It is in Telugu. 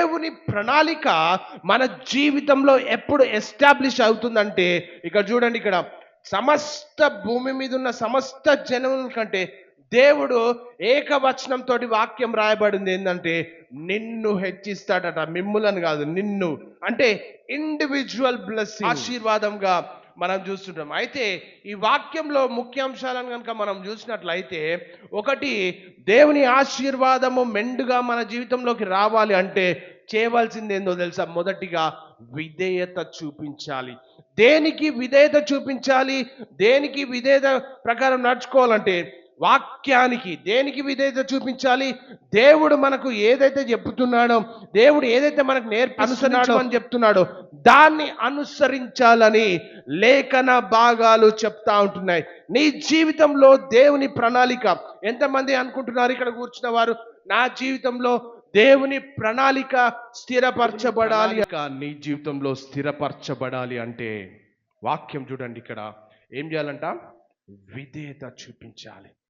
దేవుని ప్రణాళిక మన జీవితంలో ఎప్పుడు ఎస్టాబ్లిష్ అవుతుందంటే, ఇక్కడ చూడండి, ఇక్కడ సమస్త భూమి మీద ఉన్న సమస్త జనముల కంటే దేవుడు ఏకవచనంతో వాక్యం రాయబడింది ఏంటంటే, నిన్ను హెచ్చిస్తాడట, మిమ్ములను కాదు, నిన్ను. అంటే ఇండివిజువల్ బ్లెస్సింగ్, ఆశీర్వాదంగా మనం చూస్తుంటాం. అయితే ఈ వాక్యంలో ముఖ్యాంశాలను కనుక మనం చూసినట్లయితే, ఒకటి, దేవుని ఆశీర్వాదము మెండుగా మన జీవితంలోకి రావాలి అంటే చేయవలసింది ఏందో తెలుసా? మొదటిగా విధేయత చూపించాలి. దేనికి విధేయత చూపించాలి? దేనికి విధేయత ప్రకారం నడుచుకోవాలంటే వాక్యానికి. దేనికి విధేయత చూపించాలి? దేవుడు మనకు ఏదైతే చెప్తున్నాడో, దేవుడు ఏదైతే మనకు అనుసరించమని చెప్తున్నాడో దాన్ని అనుసరించాలని లేఖన భాగాలు చెప్తా ఉంటున్నాయి. నీ జీవితంలో దేవుని ప్రణాళిక, ఎంతమంది అనుకుంటున్నారు ఇక్కడ కూర్చున్న వారు, నా జీవితంలో దేవుని ప్రణాళిక స్థిరపరచబడాలి? నీ జీవితంలో స్థిరపరచబడాలి అంటే వాక్యం చూడండి, ఇక్కడ ఏం చేయాలంట? విధేయత చూపించాలి.